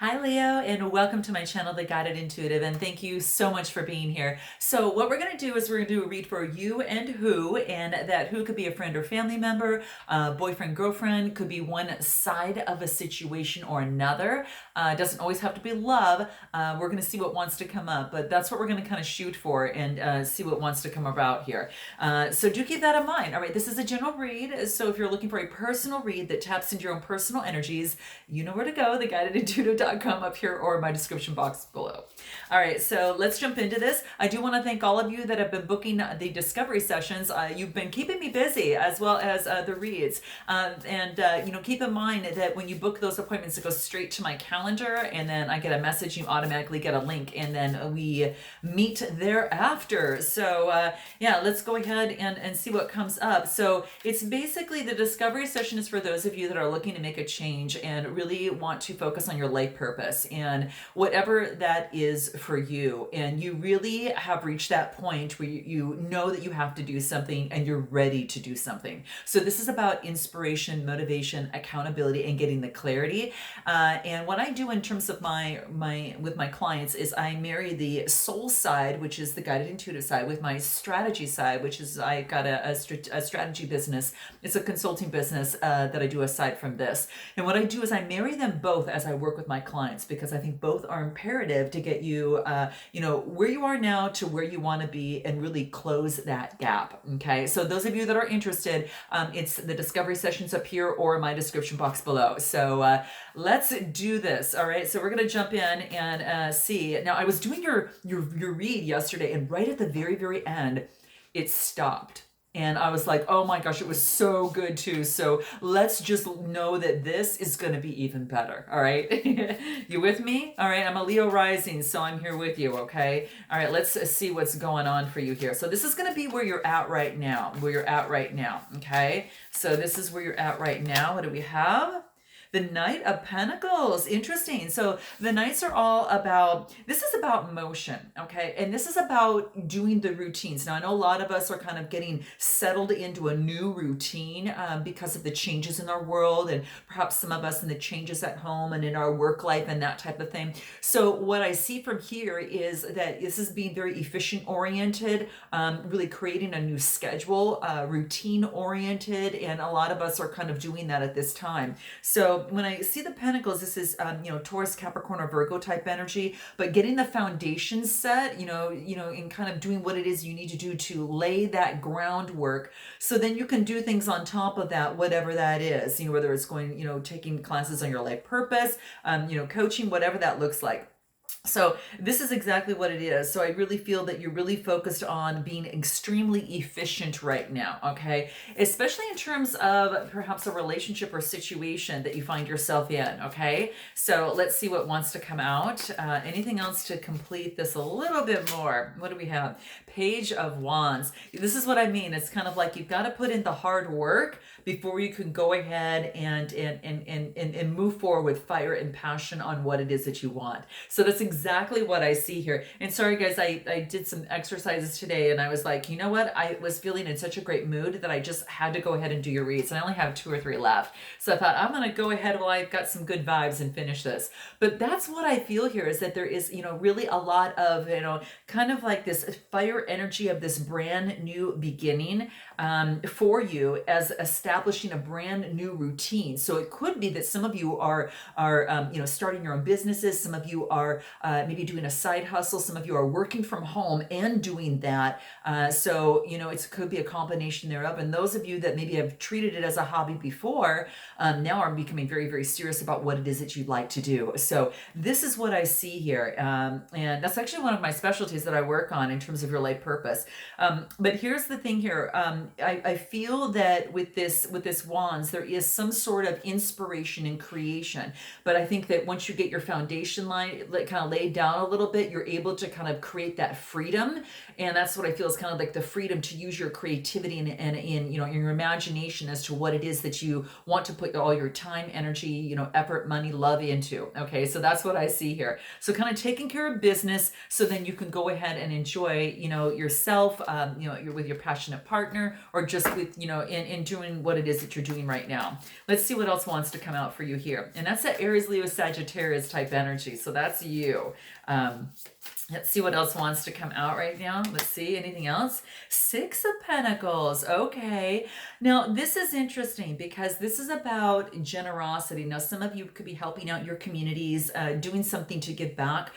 Hi Leo, and welcome to my channel, The Guided Intuitive, and thank you so much for being here. So what we're going to do is we're going to do a read for you and who, and that who could be a friend or family member, boyfriend, girlfriend, could be one side of a situation or another. Doesn't always have to be love. We're going to see what wants to come up, but that's what we're going to kind of shoot for and see what wants to come about here. So do keep that in mind. All right, this is a general read, so if you're looking for a personal read that taps into your own personal energies, you know where to go, theguidedintuitive.com up here or my description box below. All right, so let's jump into this. I do want to thank all of you that have been booking the discovery sessions. You've been keeping me busy, as well as the reads. Keep in mind that when you book those appointments, it goes straight to my calendar, and then I get a message, you automatically get a link, and then we meet thereafter. So let's go ahead and see what comes up. So it's basically the discovery session is for those of you that are looking to make a change and really want to focus on your life purpose and whatever that is for you. And you really have reached that point where you know that you have to do something and you're ready to do something. So this is about inspiration, motivation, accountability, and getting the clarity. And what I do in terms of with my clients is I marry the soul side, which is the guided intuitive side, with my strategy side, which is I've got a strategy business. It's a consulting business that I do aside from this. And what I do is I marry them both as I work with my clients, because I think both are imperative to get you, where you are now to where you want to be and really close that gap. Okay. So those of you that are interested, it's the discovery sessions up here or my description box below. So let's do this. All right. So we're going to jump in and see. Now I was doing your read yesterday, and right at the very, very end, it stopped. And I was like, oh my gosh, it was so good too. So let's just know that this is going to be even better. All right. You with me? All right. I'm a Leo rising, so I'm here with you. Okay. All right. Let's see what's going on for you here. So this is going to be where you're at right now, Okay. So this is where you're at right now. What do we have? The Knight of Pentacles. Interesting. So the Knights are all about, this is about motion, okay? And this is about doing the routines. Now, I know a lot of us are kind of getting settled into a new routine because of the changes in our world, and perhaps some of us in the changes at home and in our work life and that type of thing. So what I see from here is that this is being very efficient oriented, really creating a new schedule, routine oriented, and a lot of us are kind of doing that at this time. So when I see the Pentacles, this is Taurus, Capricorn, or Virgo type energy, but getting the foundation set, in kind of doing what it is you need to do to lay that groundwork, so then you can do things on top of that, whatever that is, whether it's going, taking classes on your life purpose, coaching, whatever that looks like. So this is exactly what it is. So I really feel that you're really focused on being extremely efficient right now, okay? Especially in terms of perhaps a relationship or situation that you find yourself in, okay? So let's see what wants to come out. Anything else to complete this a little bit more? What do we have? Page of Wands. This is what I mean. It's kind of like you've got to put in the hard work before you can go ahead and move forward with fire and passion on what it is that you want. So that's exactly what I see here. And sorry guys, I did some exercises today, and I was like, you know what? I was feeling in such a great mood that I just had to go ahead and do your reads. And I only have 2 or 3 left. So I thought I'm going to go ahead while I've got some good vibes and finish this. But that's what I feel here, is that there is, really a lot of, kind of like this fire energy of this brand new beginning for you, as establishing a brand new routine. So it could be that some of you are starting your own businesses. Some of you are maybe doing a side hustle. Some of you are working from home and doing that. It could be a combination thereof. And those of you that maybe have treated it as a hobby before, now are becoming very, very serious about what it is that you'd like to do. So this is what I see here. And that's actually one of my specialties that I work on in terms of your life purpose. But here's the thing here. I feel that with this Wands, there is some sort of inspiration and creation. But I think that once you get your foundation line, like kind of laid down a little bit, you're able to kind of create that freedom. And that's what I feel is kind of like the freedom to use your creativity and in, you know, your imagination as to what it is that you want to put all your time, energy, you know, effort, money, love into. Okay, so that's what I see here. So kind of taking care of business, so then you can go ahead and enjoy, you know, yourself, you know, you're with your passionate partner, or just with, you know, in doing what it is that you're doing right now. Let's see what else wants to come out for you here. And that's that Aries, Leo, Sagittarius type energy. So that's you. Let's see what else wants to come out right now. Let's see, anything else? Six of Pentacles. Okay. Now, this is interesting because this is about generosity. Now, some of you could be helping out your communities, doing something to give back.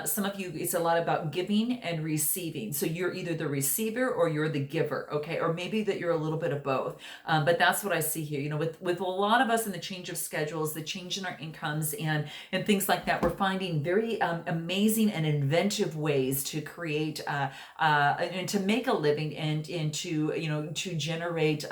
Some of you, it's a lot about giving and receiving. So you're either the receiver or you're the giver, okay? Or maybe that you're a little bit of both. But that's what I see here. You know, with a lot of us in the change of schedules, the change in our incomes and things like that, we're finding very amazing and inventive ways to create and to make a living and to, you know, to generate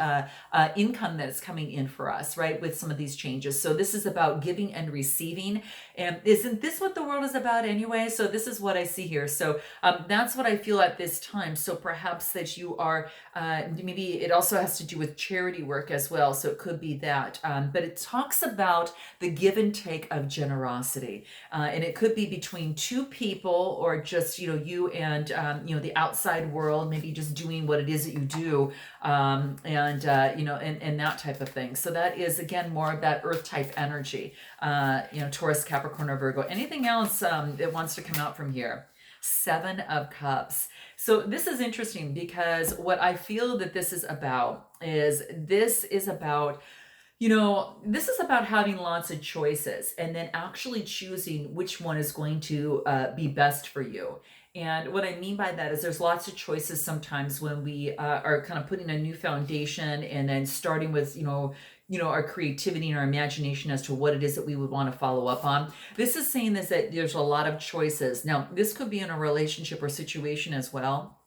income that's coming in for us, right? With some of these changes. So this is about giving and receiving. And isn't this what the world is about anyway? So this is what I see here. So that's what I feel at this time. So perhaps that you are, maybe it also has to do with charity work as well. So it could be that. But it talks about the give and take of generosity. And it could be between two people, or just, you know, you and, you know, the outside world, maybe just doing what it is that you do, you know, and that type of thing. So that is, again, more of that earth type energy, you know, Taurus, Capricorn, or Virgo. Anything else that wants to come out from here? Seven of Cups. So this is interesting because what I feel that this is about is you know, this is about having lots of choices and then actually choosing which one is going to be best for you. And what I mean by that is there's lots of choices sometimes when we are kind of putting a new foundation and then starting with, you know, our creativity and our imagination as to what it is that we would want to follow up on. This is saying this, that there's a lot of choices. Now, this could be in a relationship or situation as well,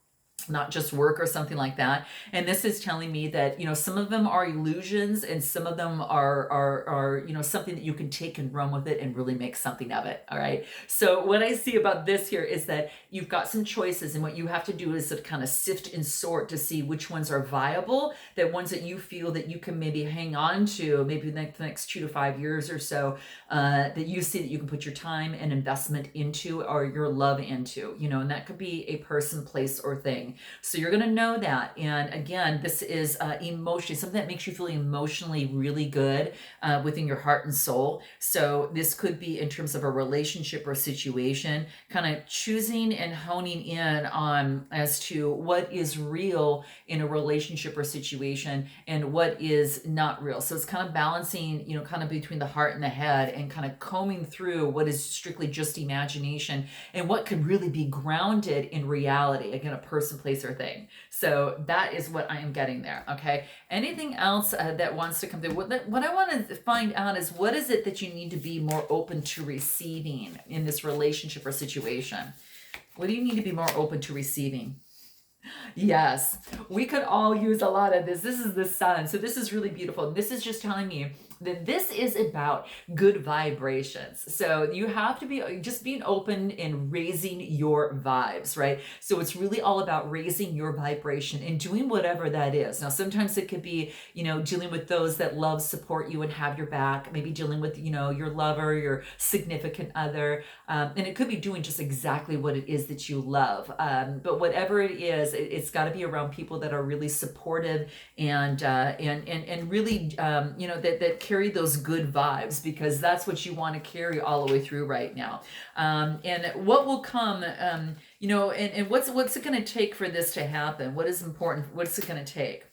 not just work or something like that. And this is telling me that, you know, some of them are illusions and some of them are, you know, something that you can take and run with it and really make something of it. All right. So what I see about this here is that you've got some choices, and what you have to do is to kind of sift and sort to see which ones are viable, that ones that you feel that you can maybe hang on to, maybe the next 2 to 5 years or so, that you see that you can put your time and investment into, or your love into, you know, and that could be a person, place, or thing. So you're going to know that. And again, this is emotion, something that makes you feel emotionally really good within your heart and soul. So this could be in terms of a relationship or situation, kind of choosing and honing in on as to what is real in a relationship or situation and what is not real. So it's kind of balancing, you know, kind of between the heart and the head, and kind of combing through what is strictly just imagination and what could really be grounded in reality. Again, a person, place, or thing. So that is what I am getting there. Okay. Anything else that wants to come through? What I want to find out is, what is it that you need to be more open to receiving in this relationship or situation? What do you need to be more open to receiving? Yes, we could all use a lot of this. This is the sun. So this is really beautiful. This is just telling me that this is about good vibrations. So you have to be just being open and raising your vibes, right? So it's really all about raising your vibration and doing whatever that is. Now, sometimes it could be, you know, dealing with those that love, support you, and have your back. Maybe dealing with, you know, your lover, your significant other. And it could be doing just exactly what it is that you love. But whatever it is, it's got to be around people that are really supportive and really, you know, that carry those good vibes, because that's what you want to carry all the way through right now. And what will come, you know, and what's it going to take for this to happen? What is important? What's it going to take?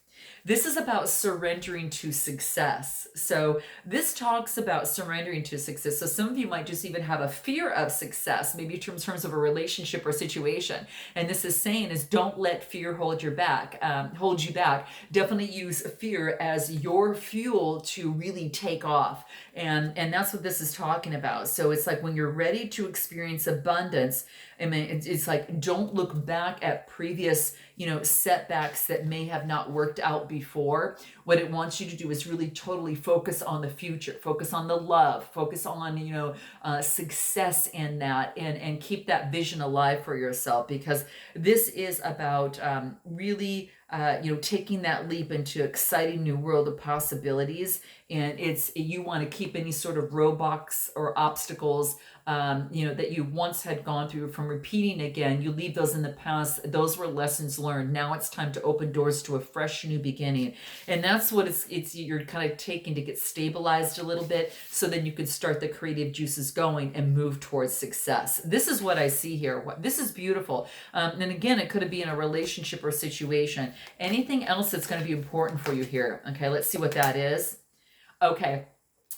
This is about surrendering to success. So this talks about surrendering to success. So some of you might just even have a fear of success, maybe in terms of a relationship or situation. And this is saying is, don't let fear hold you back. Definitely use fear as your fuel to really take off. And that's what this is talking about. So it's like when you're ready to experience abundance, I mean, it's like, don't look back at previous, setbacks that may have not worked out before. What it wants you to do is really totally focus on the future, focus on the love, focus on, success in that, and keep that vision alive for yourself, because this is about really taking that leap into exciting new world of possibilities. And you want to keep any sort of roadblocks or obstacles that you once had gone through from repeating again. You leave those in the past. Those were lessons learned. Now it's time to open doors to a fresh new beginning. And that's what you're kind of taking to get stabilized a little bit, so then you can start the creative juices going and move towards success. This is what I see here. This is beautiful. And again, it could be in a relationship or situation. Anything else that's going to be important for you here? Okay, let's see what that is. Okay.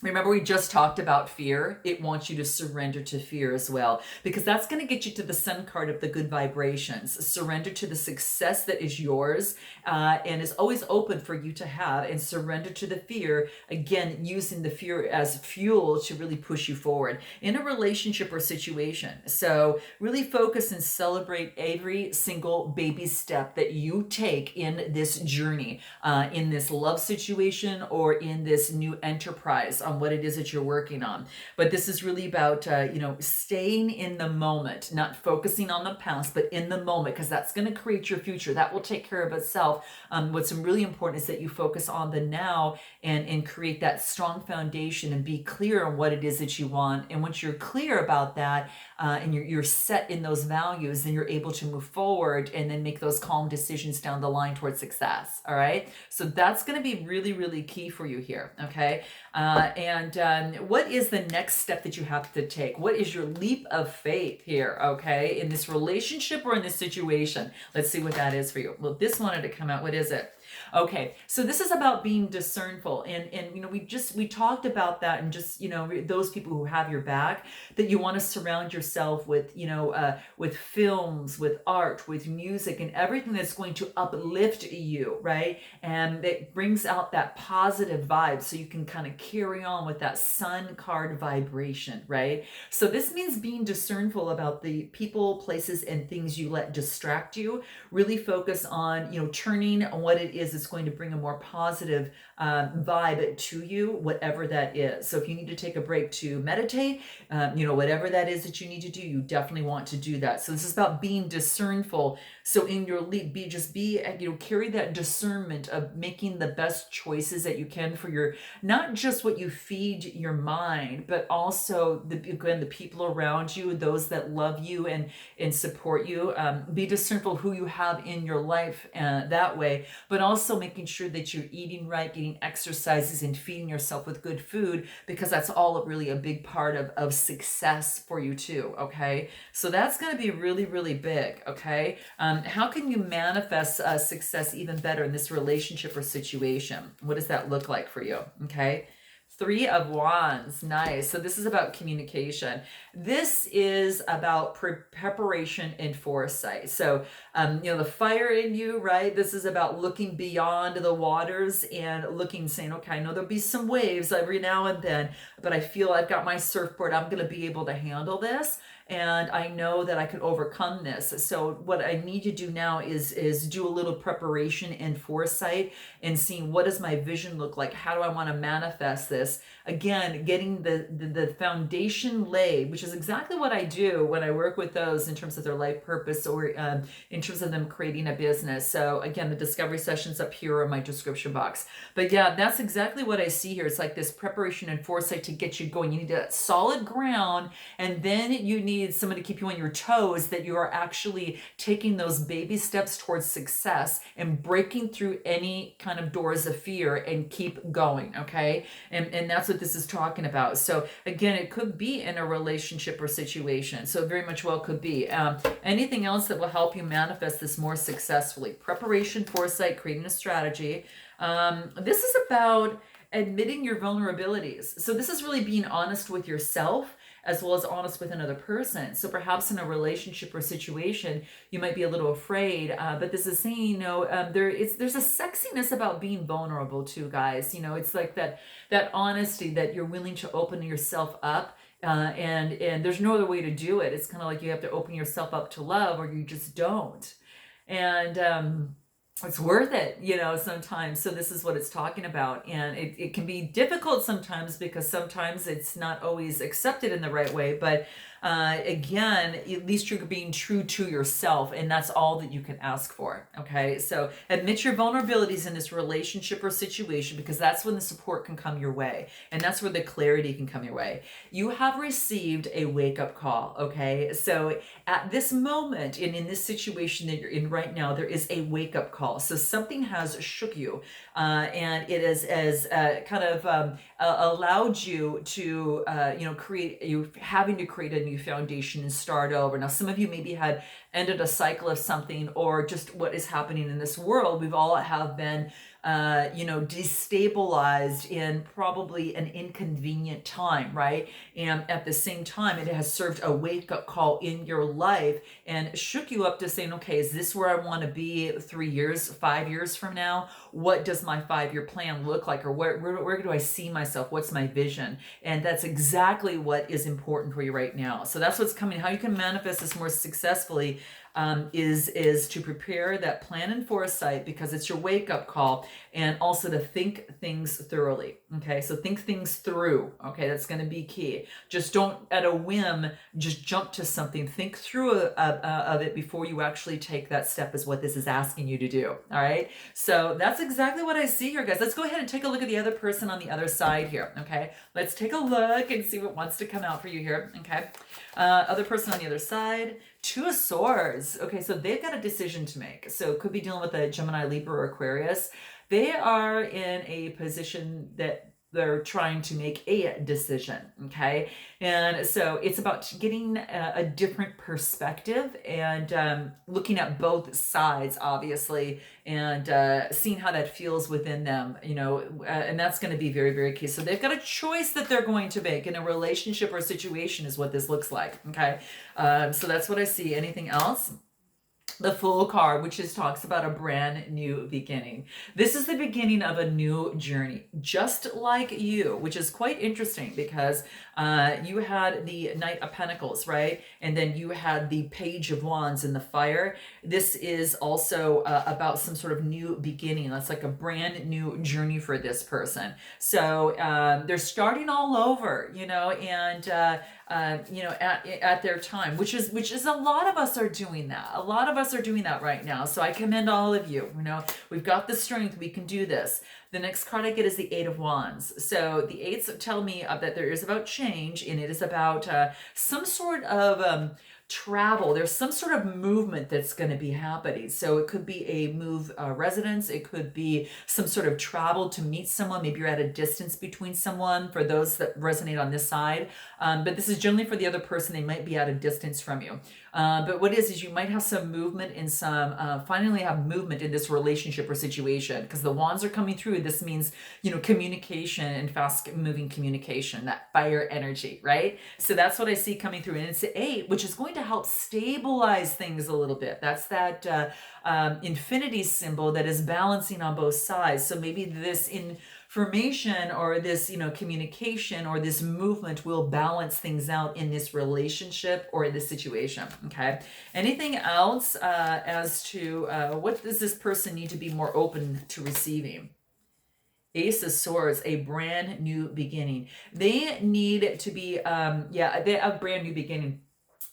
Remember, we just talked about fear. It wants you to surrender to fear as well, because that's going to get you to the sun card of the good vibrations. Surrender to the success that is yours and is always open for you to have, and surrender to the fear, again, using the fear as fuel to really push you forward in a relationship or situation. So really focus and celebrate every single baby step that you take in this journey, in this love situation or in this new enterprise, on what it is that you're working on. But this is really about, staying in the moment, not focusing on the past, but in the moment, because that's going to create your future. That will take care of itself. What's really important is that you focus on the now and create that strong foundation and be clear on what it is that you want. And once you're clear about that, and you're set in those values, then you're able to move forward and then make those calm decisions down the line towards success. All right. So that's going to be really, really key for you here. Okay. And what is the next step that you have to take? What is your leap of faith here? Okay. In this relationship or in this situation? Let's see what that is for you. Well, this wanted to come out. What is it? Okay, so this is about being discernful, and we talked about that, and just those people who have your back, that you want to surround yourself with with films, with art, with music, and everything that's going to uplift you, right? And it brings out that positive vibe, so you can kind of carry on with that sun card vibration, right? So this means being discernful about the people, places, and things you let distract you. Really focus on turning on what it is that's going to bring a more positive vibe to you, whatever that is. So if you need to take a break to meditate, whatever that is that you need to do, you definitely want to do that. So this is about being discernful. So in your leap, carry that discernment of making the best choices that you can for your, not just what you feed your mind, but also the people around you, those that love you and support you. Be discernful who you have in your life that way, but also making sure that you're eating right, getting exercises, and feeding yourself with good food, because that's all really a big part of success for you too. Okay, so that's going to be really, really big. Okay, how can you manifest success even better in this relationship or situation? What does that look like for you? Okay. 3 of Wands. Nice. So this is about communication. This is about preparation and foresight. So, the fire in you, right? This is about looking beyond the waters and saying, okay, I know there'll be some waves every now and then, but I feel I've got my surfboard. I'm going to be able to handle this. And I know that I can overcome this. So what I need to do now is do a little preparation and foresight, and seeing, what does my vision look like? How do I want to manifest this? Again, getting the foundation laid, which is exactly what I do when I work with those in terms of their life purpose, or in terms of them creating a business. So again, the discovery sessions up here are in my description box. But yeah, that's exactly what I see here. It's like this preparation and foresight to get you going. You need that solid ground, and then you need someone to keep you on your toes, that you are actually taking those baby steps towards success and breaking through any kind of doors of fear and keep going. Okay. And that's what this is talking about. So again, it could be in a relationship or situation. So very much well could be. Anything else that will help you manifest this more successfully? Preparation, foresight, creating a strategy. This is about admitting your vulnerabilities. So this is really being honest with yourself, as well as honest with another person. So perhaps in a relationship or situation, you might be a little afraid, but this is saying, there's a sexiness about being vulnerable too, guys. It's like that honesty, that you're willing to open yourself up. And there's no other way to do it. It's kind of like you have to open yourself up to love, or you just don't. And it's worth it, you know, sometimes. So this is what it's talking about. And it can be difficult sometimes because sometimes it's not always accepted in the right way. But again, at least you're being true to yourself, and that's all that you can ask for. Okay, so admit your vulnerabilities in this relationship or situation, because that's when the support can come your way, and that's where the clarity can come your way. You have received a wake-up call. Okay, so at this moment and in this situation that you're in right now, there is a wake-up call. So something has shook you, and it has kind of allowed you to create, you having to create a new foundation and start over. Now some of you maybe had ended a cycle of something, or just what is happening in this world. We've all have been destabilized in probably an inconvenient time, right? And at the same time, it has served a wake-up call in your life and shook you up to saying, okay, is this where I want to be 3 years, 5 years from now? What does my 5-year plan look like? Or where do I see myself? What's my vision? And that's exactly what is important for you right now. So that's what's coming. How you can manifest this more successfully is to prepare that plan and foresight, because it's your wake-up call, and also to think things thoroughly. Okay, so think things through. Okay, that's going to be key. Just don't at a whim just jump to something. Think through of it before you actually take that step, is what this is asking you to do. All right, so that's exactly what I see here, guys. Let's go ahead and take a look at the other person on the other side here. Okay, let's take a look and see what wants to come out for you here. Okay, other person on the other side. Two of Swords. Okay, so they've got a decision to make. So it could be dealing with a Gemini, Libra, or Aquarius. They are in a position that they're trying to make a decision, okay? And so it's about getting a different perspective and looking at both sides, obviously, and seeing how that feels within them, and that's going to be very, very key. So they've got a choice that they're going to make in a relationship or a situation, is what this looks like, okay? So that's what I see. Anything else? The Fool card, which talks about a brand new beginning. This is the beginning of a new journey, just like you, which is quite interesting, because you had the Knight of Pentacles, right? And then you had the Page of Wands in the fire. This is also about some sort of new beginning. That's like a brand new journey for this person. So they're starting all over, and at their time, which is a lot of us are doing that. A lot of us are doing that right now. So I commend all of you. We've got the strength. We can do this. The next card I get is the Eight of Wands. So the eights tell me that there is about change, and it is about some sort of travel. There's some sort of movement that's going to be happening. So it could be a move residence. It could be some sort of travel to meet someone. Maybe you're at a distance between someone, for those that resonate on this side. But this is generally for the other person. They might be at a distance from you. But what is you might have some movement in finally have movement in this relationship or situation, because the wands are coming through. This means, communication and fast moving communication, that fire energy, right? So that's what I see coming through. And it's the 8, which is going to help stabilize things a little bit. That's that infinity symbol that is balancing on both sides. So maybe this information or this communication or this movement will balance things out in this relationship or in this situation. Okay, anything else as to what does this person need to be more open to receiving? Ace of Swords, a brand new beginning. They need to be they have a brand new beginning.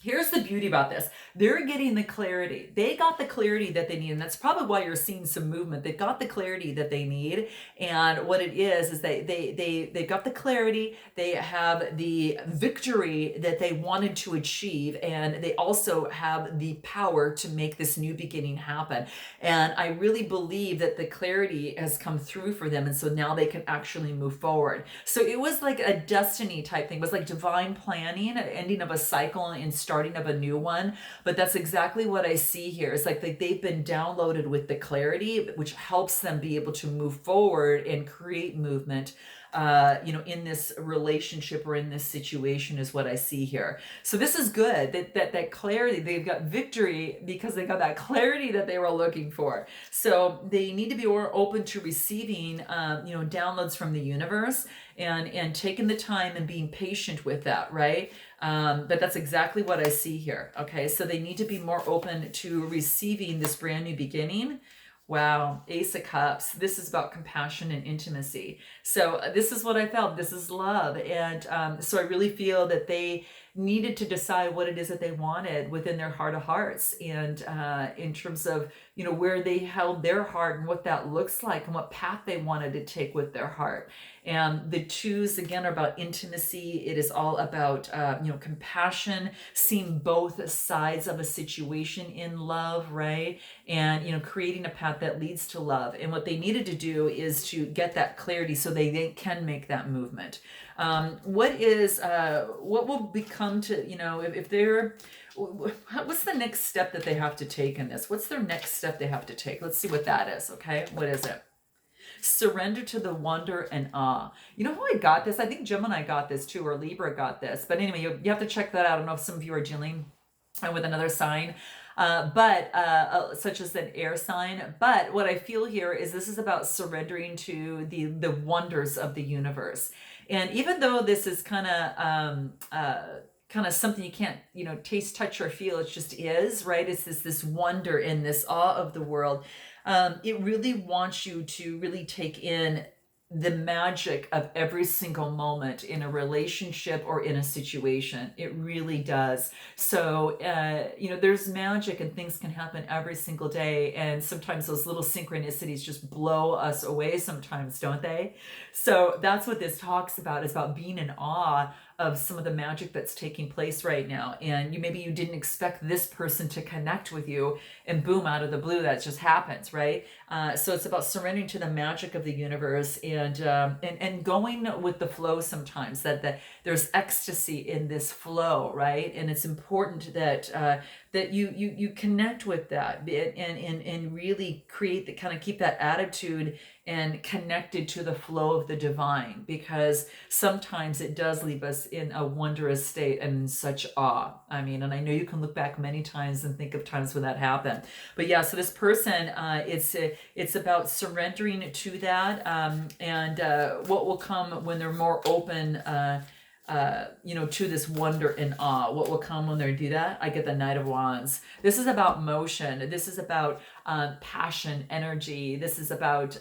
Here's the beauty about this. They're getting the clarity. They got the clarity that they need. And that's probably why you're seeing some movement. They've got the clarity that they need. And what it is they got the clarity. They have the victory that they wanted to achieve. And they also have the power to make this new beginning happen. And I really believe that the clarity has come through for them. And so now they can actually move forward. So it was like a destiny type thing. It was like divine planning, an ending of a cycle and starting of a new one. But that's exactly what I see here. It's like they've been downloaded with the clarity, which helps them be able to move forward and create movement in this relationship or in this situation is what I see here. So this is good, that clarity. They've got victory because they got that clarity that they were looking for. So they need to be more open to receiving, downloads from the universe, and taking the time and being patient with that, right? But that's exactly what I see here. Okay, so they need to be more open to receiving this brand new beginning. Wow, Ace of Cups. This is about compassion and intimacy. So this is what I felt. This is love. And so I really feel that they needed to decide what it is that they wanted within their heart of hearts. And in terms of, where they held their heart and what that looks like and what path they wanted to take with their heart. And the twos, again, are about intimacy. It is all about, compassion, seeing both sides of a situation in love, right? And, creating a path that leads to love. And what they needed to do is to get that clarity so they can make that movement. What will become to, if they're, what's the next step that they have to take in this? What's their next step they have to take? Let's see what that is, okay? What is it? Surrender to the wonder and awe. You know how I got this? I think Gemini got this too, or Libra got this. But anyway, you have to check that out. I don't know if some of you are dealing with another sign, such as an air sign. But what I feel here is this is about surrendering to the wonders of the universe. And even though this is kind of something you can't, taste, touch, or feel, it just is, right? It's this wonder and this awe of the world. It really wants you to really take in the magic of every single moment in a relationship or in a situation. It really does. So, there's magic and things can happen every single day. And sometimes those little synchronicities just blow us away sometimes, don't they? So that's what this talks about. It's about being in awe of some of the magic that's taking place right now. And maybe you didn't expect this person to connect with you, and boom, out of the blue, that just happens, right? So it's about surrendering to the magic of the universe and going with the flow sometimes, that there's ecstasy in this flow, right? And it's important that you connect with that and really keep that attitude and connected to the flow of the divine, because sometimes it does leave us in a wondrous state and in such awe. I mean, and I know you can look back many times and think of times when that happened. But yeah, so this person, it's about surrendering to that, and what will come when they're more open, to this wonder and awe. What will come when they do that? I get the Knight of Wands. This is about motion. This is about passion, energy. This is about,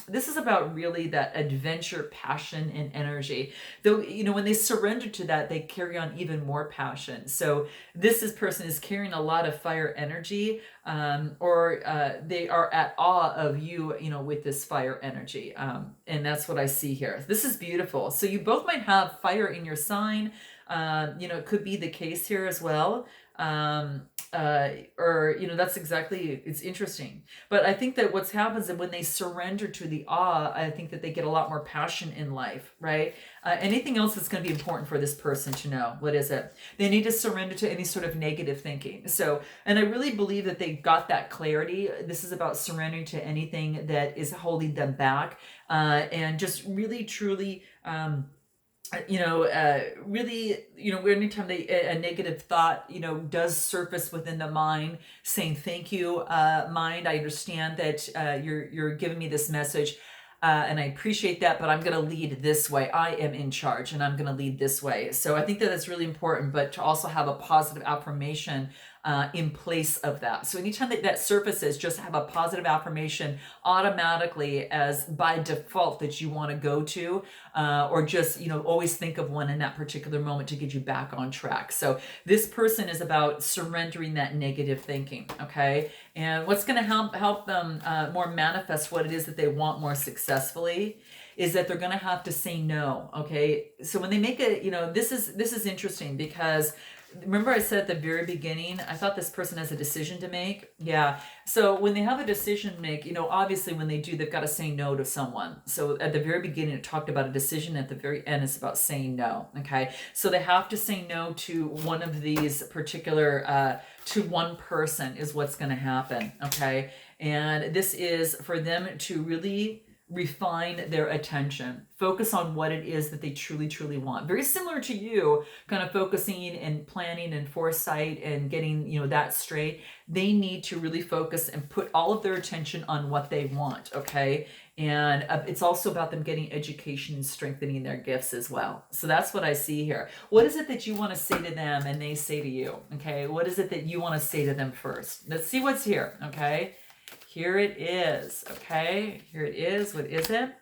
this is about really that adventure, passion, and energy. Though, when they surrender to that, they carry on even more passion. So this person is carrying a lot of fire energy, or they are at awe of you, with this fire energy. And that's what I see here. This is beautiful. So you both might have fire in your sign. It could be the case here as well. That's exactly, it's interesting. But I think that what's happens is when they surrender to the awe, I think that they get a lot more passion in life, right? Anything else that's going to be important for this person to know? What is it? They need to surrender to any sort of negative thinking. So, and I really believe that they got that clarity. This is about surrendering to anything that is holding them back, and just really, truly, anytime a negative thought, does surface within the mind, saying, thank you, mind, I understand that you're giving me this message, and I appreciate that, but I'm going to lead this way. I am in charge, and I'm going to lead this way. So I think that that's really important, but to also have a positive affirmation in place of that. So anytime that surfaces, just have a positive affirmation automatically as by default that you want to go to, or just, always think of one in that particular moment to get you back on track. So this person is about surrendering that negative thinking, okay? And what's going to help them more manifest what it is that they want more successfully is that they're going to have to say no, okay? So when they make this is interesting, because remember I said at the very beginning, I thought this person has a decision to make. Yeah. So when they have a decision to make, obviously when they do, they've got to say no to someone. So at the very beginning, it talked about a decision. At the very end, it's about saying no. Okay. So they have to say no to one of these particular, to one person is what's going to happen. Okay. And this is for them to really refine their attention, focus on what it is that they truly, truly want. Very similar to you, kind of focusing and planning and foresight and getting, that straight. They need to really focus and put all of their attention on what they want, okay? And it's also about them getting education and strengthening their gifts as well. So that's what I see here. What is it that you want to say to them and they say to you, okay? What is it that you want to say to them first? Let's see what's here, okay? Here it is, okay? Here it is. What is it?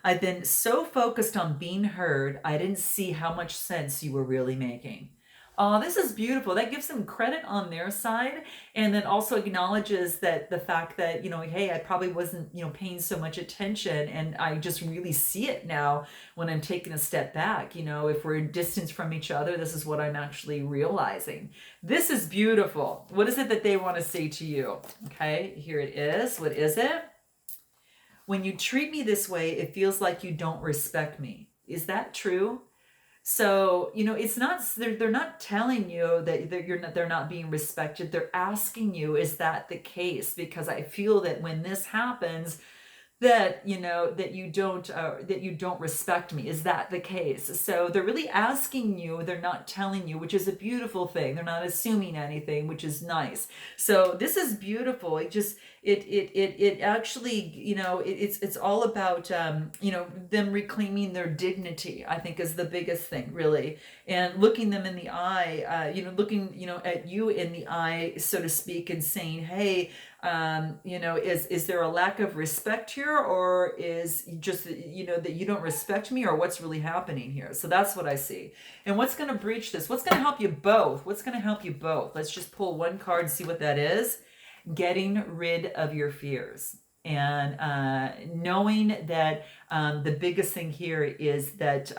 I've been so focused on being heard, I didn't see how much sense you were really making. Oh, this is beautiful. That gives them credit on their side, and then also acknowledges that the fact that, hey, I probably wasn't, paying so much attention, and I just really see it now when I'm taking a step back. If we're in distance from each other, this is what I'm actually realizing. This is beautiful. What is it that they want to say to you? Okay, here it is. What is it? When you treat me this way, it feels like you don't respect me. Is that true? So, it's not, they're not telling you that they're not being respected. They're asking you, is that the case? Because I feel that when this happens, that that you don't respect me. Is that the case? So they're really asking you, they're not telling you, which is a beautiful thing. They're not assuming anything, which is nice. So this is beautiful. It actually, it's all about them reclaiming their dignity, I think, is the biggest thing, really. And looking them in the eye, looking at you in the eye, so to speak, and saying, hey, is there a lack of respect here, or is just that you don't respect me, or what's really happening here? So that's what I see. And what's going to breach this? What's going to help you both? What's going to help you both? Let's just pull one card and see what that is. Getting rid of your fears. And knowing that the biggest thing here is that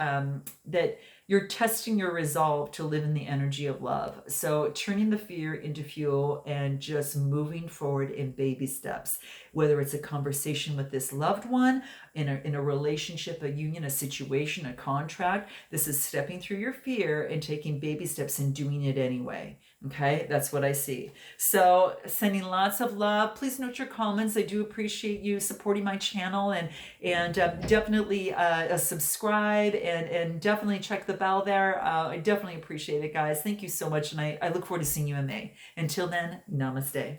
that you're testing your resolve to live in the energy of love. So turning the fear into fuel and just moving forward in baby steps, whether it's a conversation with this loved one, in a relationship, a union, a situation, a contract. This is stepping through your fear and taking baby steps and doing it anyway. Okay, that's what I see. So sending lots of love. Please note your comments. I do appreciate you supporting my channel, and definitely subscribe and definitely check the bell there. I definitely appreciate it, guys. Thank you so much, and I look forward to seeing you in May. Until then, namaste.